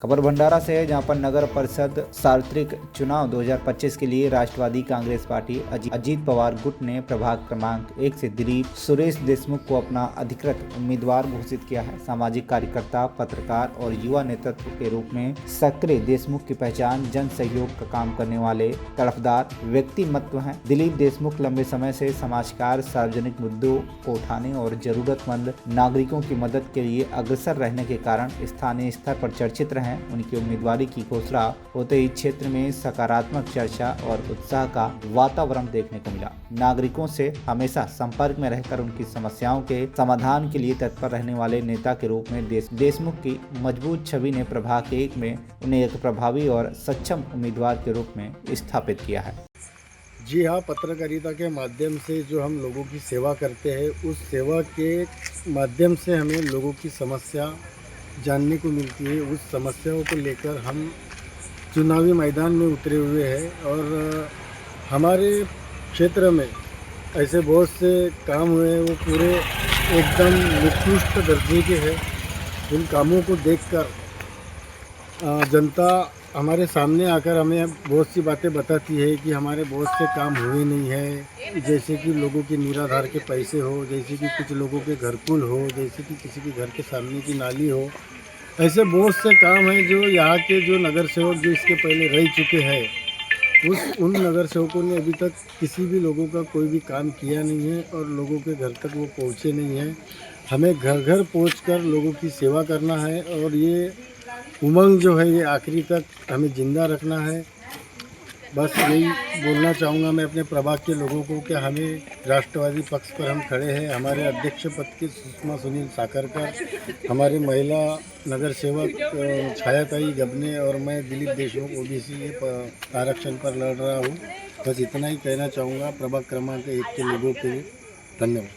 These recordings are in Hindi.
खबर भंडारा से है, जहां पर नगर परिषद सार्वत्रिक चुनाव 2025 के लिए राष्ट्रवादी कांग्रेस पार्टी अजीत पवार गुट ने प्रभाग क्रमांक 1 से दिलीप सुरेश देशमुख को अपना अधिकृत उम्मीदवार घोषित किया है। सामाजिक कार्यकर्ता, पत्रकार और युवा नेतृत्व के रूप में सक्रिय देशमुख की पहचान जन सहयोग का काम करने वाले तड़फदार व्यक्तिमत्व हैं। दिलीप देशमुख लंबे समय से समाज कार्य, सार्वजनिक मुद्दों को उठाने और जरूरतमंद नागरिकों की मदद के लिए अग्रसर रहने के कारण स्थानीय स्तर पर चर्चित रहे। उनकी उम्मीदवारी की घोषणा होते ही क्षेत्र में सकारात्मक चर्चा और उत्साह का वातावरण देखने को मिला। नागरिकों से हमेशा संपर्क में रहकर उनकी समस्याओं के समाधान के लिए तत्पर रहने वाले नेता के रूप में देशमुख की मजबूत छवि ने प्रभाग 1 में उन्हें एक प्रभावी और सक्षम उम्मीदवार के रूप में स्थापित किया है। जी हाँ, पत्रकारिता के माध्यम से जो हम लोगों की सेवा करते हैं, उस सेवा के माध्यम से हमें लोगों की समस्या जानने को मिलती है। उस समस्याओं को लेकर हम चुनावी मैदान में उतरे हुए हैं और हमारे क्षेत्र में ऐसे बहुत से काम हुए हैं, वो पूरे एकदम निकृष्ट दर्जे के हैं। उन कामों को देखकर जनता हमारे सामने आकर हमें बहुत सी बातें बताती है कि हमारे बहुत से काम हुए नहीं है, जैसे कि लोगों के निराधार के पैसे हो, जैसे कि कुछ लोगों के घरकुल हो, जैसे कि किसी के घर के सामने की नाली हो। ऐसे बहुत से काम हैं जो यहाँ के जो नगर सेवक जो इसके पहले रह चुके हैं, उन नगर सेवकों ने अभी तक किसी भी लोगों का कोई भी काम किया नहीं है और लोगों के घर तक वो पहुँचे नहीं हैं। हमें घर घर पहुँचकर लोगों की सेवा करना है और ये उमंग जो है ये आखिरी तक हमें ज़िंदा रखना है। बस यही बोलना चाहूँगा मैं अपने प्रभाग के लोगों को कि हमें राष्ट्रवादी पक्ष पर हम खड़े हैं। हमारे अध्यक्ष पद के सुषमा सुनील साकरकर, हमारे महिला नगर सेवक छायाताई गबने और मैं दिलीप देशमुख ओबीसी आरक्षण पर लड़ रहा हूँ। बस इतना ही कहना चाहूँगा प्रभाग क्रमांक 1 के लोगों के लिए। धन्यवाद।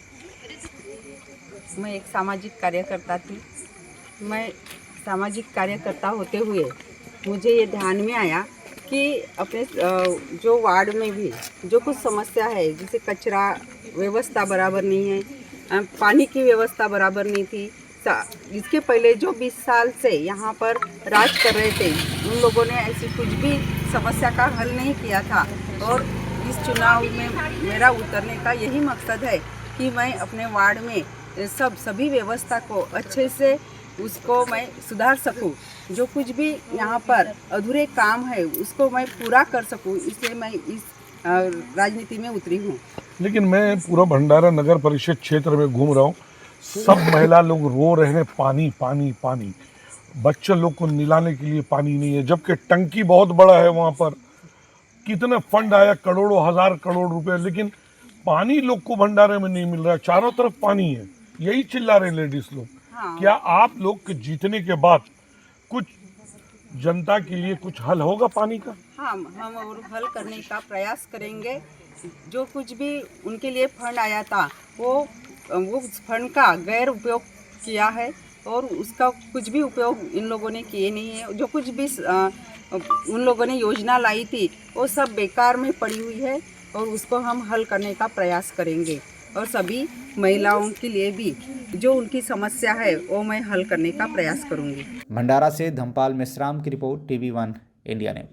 मैं एक सामाजिक कार्यकर्ता थी। मैं सामाजिक कार्यकर्ता होते हुए मुझे ये ध्यान में आया कि अपने जो वार्ड में भी जो कुछ समस्या है, जैसे कचरा व्यवस्था बराबर नहीं है, पानी की व्यवस्था बराबर नहीं थी। इसके पहले जो 20 साल से यहाँ पर राज कर रहे थे, उन लोगों ने ऐसी कुछ भी समस्या का हल नहीं किया था। और इस चुनाव में मेरा उतरने का यही मकसद है कि मैं अपने वार्ड में सभी व्यवस्था को अच्छे से उसको मैं सुधार सकूं। जो कुछ भी यहाँ पर अधूरे काम है उसको मैं पूरा कर सकूं, इसलिए मैं इस राजनीति में उतरी हूँ। लेकिन मैं पूरा भंडारा नगर परिषद क्षेत्र में घूम रहा हूँ, सब महिला लोग रो रहे हैं पानी पानी पानी। बच्चे लोग को नहलाने के लिए पानी नहीं है, जबकि टंकी बहुत बड़ा है वहाँ पर। कितना फंड आया, करोड़ों हजार करोड़ रुपए, लेकिन पानी लोग को भंडारे में नहीं मिल रहा है। चारों तरफ पानी है, यही चिल्ला रहे लेडीज लोग। हाँ। क्या आप लोग के जीतने के बाद कुछ जनता के लिए कुछ हल होगा पानी का? हाँ, हम और हल करने का प्रयास करेंगे। जो कुछ भी उनके लिए फंड आया था वो उस फंड का गैर उपयोग किया है और उसका कुछ भी उपयोग इन लोगों ने किए नहीं है। जो कुछ भी उन लोगों ने योजना लाई थी वो सब बेकार में पड़ी हुई है और उसको हम हल करने का प्रयास करेंगे। और सभी महिलाओं के लिए भी जो उनकी समस्या है वो मैं हल करने का प्रयास करूंगी। भंडारा से धमपाल मिश्राम की रिपोर्ट, TV1 इंडिया ने।